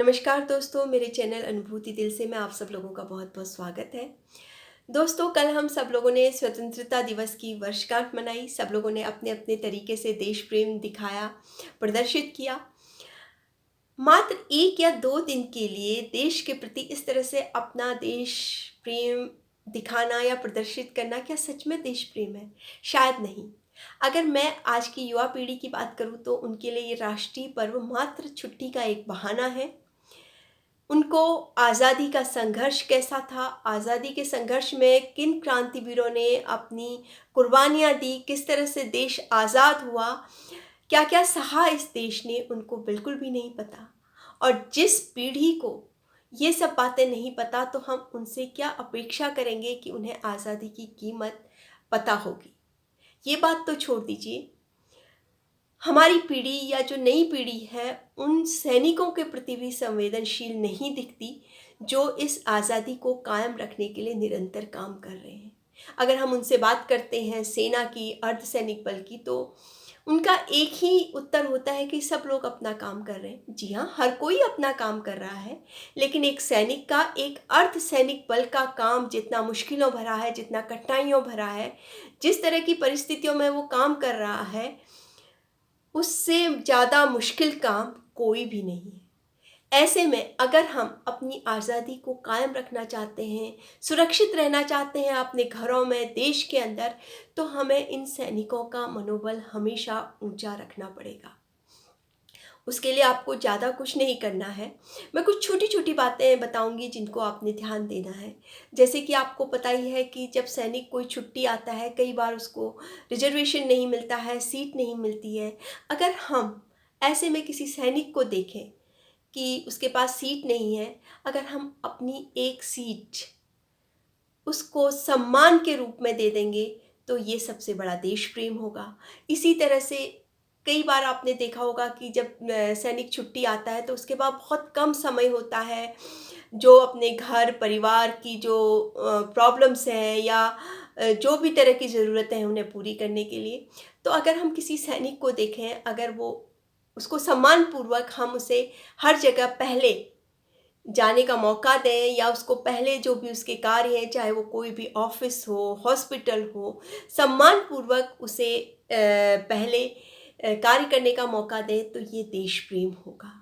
नमस्कार दोस्तों, मेरे चैनल अनुभूति दिल से मैं आप सब लोगों का बहुत बहुत स्वागत है। दोस्तों, कल हम सब लोगों ने स्वतंत्रता दिवस की वर्षगांठ मनाई। सब लोगों ने अपने अपने तरीके से देश प्रेम दिखाया, प्रदर्शित किया। मात्र 1 या 2 दिन के लिए देश के प्रति इस तरह से अपना देश प्रेम दिखाना या प्रदर्शित करना क्या सच में देश प्रेम है? शायद नहीं। अगर मैं आज की युवा पीढ़ी की बात करूं तो उनके लिए ये राष्ट्रीय पर्व मात्र छुट्टी का एक बहाना है। उनको आज़ादी का संघर्ष कैसा था, आज़ादी के संघर्ष में किन क्रांतिवीरों ने अपनी कुर्बानियाँ दी, किस तरह से देश आज़ाद हुआ, क्या-क्या सहा इस देश ने, उनको बिल्कुल भी नहीं पता। और जिस पीढ़ी को ये सब बातें नहीं पता, तो हम उनसे क्या अपेक्षा करेंगे कि उन्हें आज़ादी की कीमत पता होगी। ये बात तो छोड़ दीजिए, हमारी पीढ़ी या जो नई पीढ़ी है उन सैनिकों के प्रति भी संवेदनशील नहीं दिखती जो इस आज़ादी को कायम रखने के लिए निरंतर काम कर रहे हैं। अगर हम उनसे बात करते हैं सेना की, अर्धसैनिक बल की, तो उनका एक ही उत्तर होता है कि सब लोग अपना काम कर रहे हैं। जी हाँ, हर कोई अपना काम कर रहा है, लेकिन एक सैनिक का, एक अर्धसैनिक बल का काम जितना मुश्किलों भरा है, जितना कठिनाइयों भरा है, जिस तरह की परिस्थितियों में वो काम कर रहा है, उससे ज़्यादा मुश्किल काम कोई भी नहीं है। ऐसे में अगर हम अपनी आज़ादी को कायम रखना चाहते हैं, सुरक्षित रहना चाहते हैं अपने घरों में, देश के अंदर, तो हमें इन सैनिकों का मनोबल हमेशा ऊँचा रखना पड़ेगा। उसके लिए आपको ज़्यादा कुछ नहीं करना है। मैं कुछ छोटी-छोटी बातें बताऊँगी जिनको आपने ध्यान देना है। जैसे कि आपको पता ही है कि जब सैनिक कोई छुट्टी आता है, कई बार उसको रिज़र्वेशन नहीं मिलता है, सीट नहीं मिलती है। अगर हम ऐसे में किसी सैनिक को देखें कि उसके पास सीट नहीं है, अगर हम अपनी एक सीट उसको सम्मान के रूप में दे देंगे, तो ये सबसे बड़ा देश प्रेम होगा। इसी तरह से कई बार आपने देखा होगा कि जब सैनिक छुट्टी आता है तो उसके बाद बहुत कम समय होता है जो अपने घर परिवार की जो प्रॉब्लम्स हैं या जो भी तरह की ज़रूरतें हैं उन्हें पूरी करने के लिए। तो अगर हम किसी सैनिक को देखें, अगर वो उसको सम्मानपूर्वक हम उसे हर जगह पहले जाने का मौका दें या उसको पहले जो भी उसके कार्य हैं, चाहे वो कोई भी ऑफ़िस हो, हॉस्पिटल हो, सम्मानपूर्वक उसे पहले कार्य करने का मौका दें, तो ये देश प्रेम होगा।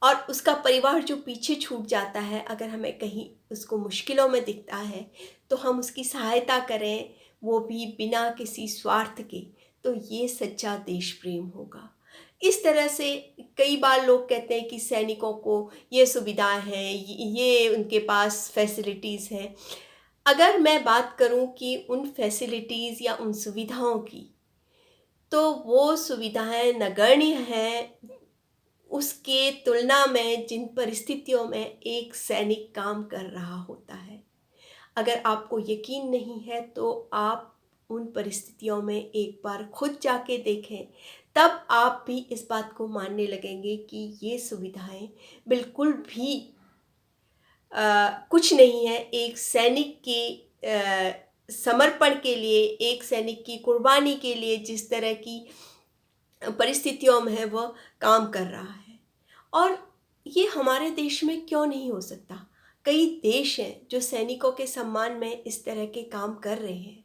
और उसका परिवार जो पीछे छूट जाता है, अगर हमें कहीं उसको मुश्किलों में दिखता है, तो हम उसकी सहायता करें, वो भी बिना किसी स्वार्थ के, तो ये सच्चा देश प्रेम होगा। इस तरह से कई बार लोग कहते हैं कि सैनिकों को ये सुविधाएँ हैं, ये उनके पास फैसिलिटीज़ हैं। अगर मैं बात करूँ कि उन फैसिलिटीज़ या उन सुविधाओं की, तो वो सुविधाएँ नगण्य हैं उसके तुलना में जिन परिस्थितियों में एक सैनिक काम कर रहा होता है। अगर आपको यकीन नहीं है तो आप उन परिस्थितियों में एक बार खुद जाके देखें, तब आप भी इस बात को मानने लगेंगे कि ये सुविधाएँ बिल्कुल भी कुछ नहीं है एक सैनिक के समर्पण के लिए, एक सैनिक की कुर्बानी के लिए जिस तरह की परिस्थितियों में है वह काम कर रहा है। और ये हमारे देश में क्यों नहीं हो सकता? कई देश हैं जो सैनिकों के सम्मान में इस तरह के काम कर रहे हैं।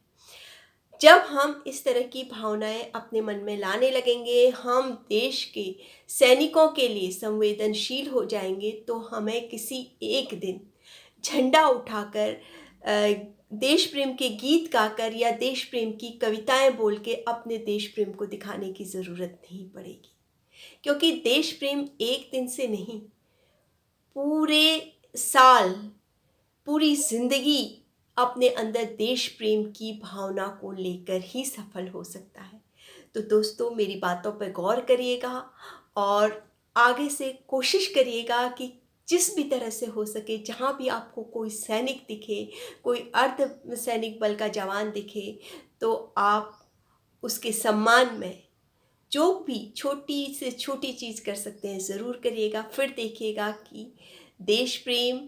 जब हम इस तरह की भावनाएँ अपने मन में लाने लगेंगे, हम देश के सैनिकों के लिए संवेदनशील हो जाएँगे, तो हमें किसी एक दिन झंडा उठाकर देश प्रेम के गीत गाकर या देश प्रेम की कविताएँ बोल के अपने देश प्रेम को दिखाने की ज़रूरत नहीं पड़ेगी। क्योंकि देश प्रेम एक दिन से नहीं, पूरे साल, पूरी ज़िंदगी अपने अंदर देश प्रेम की भावना को लेकर ही सफल हो सकता है। तो दोस्तों, मेरी बातों पर गौर करिएगा और आगे से कोशिश करिएगा कि जिस भी तरह से हो सके, जहाँ भी आपको कोई सैनिक दिखे, कोई अर्ध सैनिक बल का जवान दिखे, तो आप उसके सम्मान में जो भी छोटी से छोटी चीज़ कर सकते हैं ज़रूर करिएगा। फिर देखिएगा कि देश प्रेम,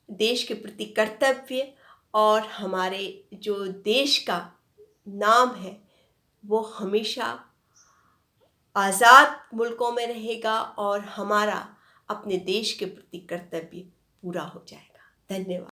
देश के प्रति कर्तव्य और हमारे जो देश का नाम है वो हमेशा आज़ाद मुल्कों में रहेगा और हमारा अपने देश के प्रति कर्तव्य पूरा हो जाएगा। धन्यवाद।